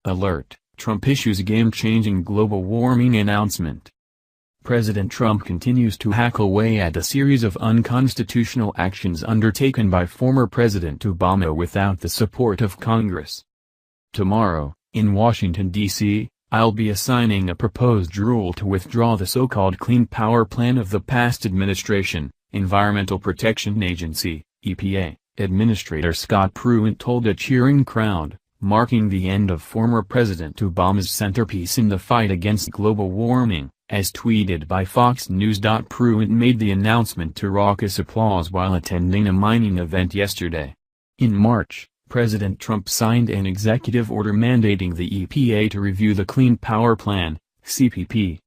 Alert: Trump issues game-changing global warming announcement. President Trump continues to hack away at a series of unconstitutional actions undertaken by former President Obama without the support of Congress. Tomorrow, in Washington, D.C., I'll be assigning a proposed rule to withdraw the so-called Clean Power Plan of the past administration, Environmental Protection Agency, EPA, Administrator Scott Pruitt told a cheering crowd, marking the end of former President Obama's centerpiece in the fight against global warming. As tweeted by Fox News.Pruitt made the announcement to raucous applause while attending a mining event yesterday. In March, President Trump signed an executive order mandating the EPA to review the Clean Power Plan, CPP.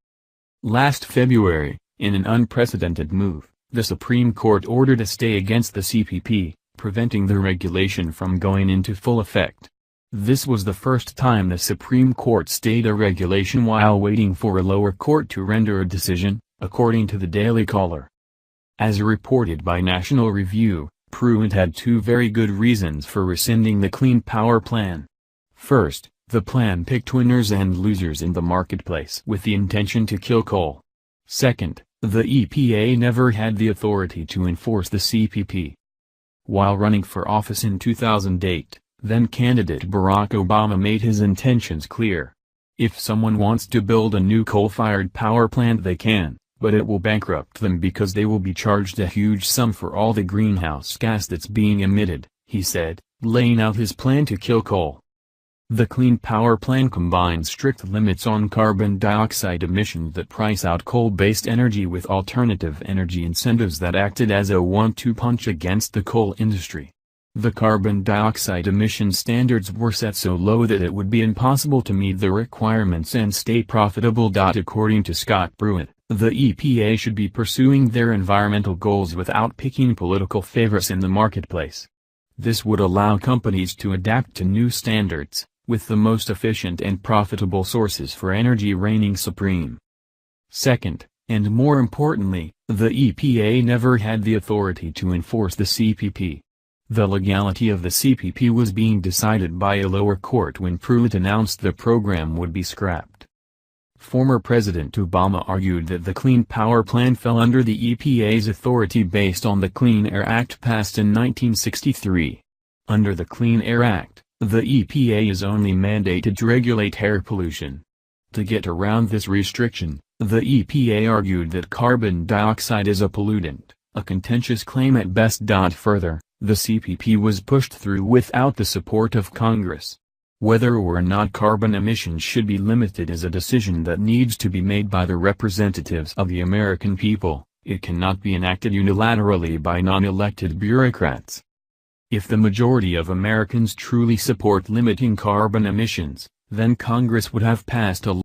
Last February, in an unprecedented move, the Supreme Court ordered a stay against the CPP, preventing the regulation from going into full effect. This was the first time the Supreme Court stayed a regulation while waiting for a lower court to render a decision, according to the Daily Caller. As reported by National Review, Pruitt had two very good reasons for rescinding the Clean Power Plan. First, the plan picked winners and losers in the marketplace with the intention to kill coal. Second, the EPA never had the authority to enforce the CPP. While running for office in 2008, then-candidate Barack Obama made his intentions clear. If someone wants to build a new coal-fired power plant they can, but it will bankrupt them because they will be charged a huge sum for all the greenhouse gas that's being emitted, he said, laying out his plan to kill coal. The Clean Power Plan combines strict limits on carbon dioxide emissions that price out coal-based energy with alternative energy incentives that acted as a one-two punch against the coal industry. The carbon dioxide emission standards were set so low that it would be impossible to meet the requirements and stay profitable. According to Scott Pruitt, the EPA should be pursuing their environmental goals without picking political favorites in the marketplace. This would allow companies to adapt to new standards, with the most efficient and profitable sources for energy reigning supreme. Second, and more importantly, the EPA never had the authority to enforce the CPP. The legality of the CPP was being decided by a lower court when Pruitt announced the program would be scrapped. Former President Obama argued that the Clean Power Plan fell under the EPA's authority based on the Clean Air Act passed in 1963. Under the Clean Air Act, the EPA is only mandated to regulate air pollution. To get around this restriction, the EPA argued that carbon dioxide is a pollutant, a contentious claim at best. Further, the CPP was pushed through without the support of Congress. Whether or not carbon emissions should be limited is a decision that needs to be made by the representatives of the American people. It cannot be enacted unilaterally by non-elected bureaucrats. If the majority of Americans truly support limiting carbon emissions, then Congress would have passed a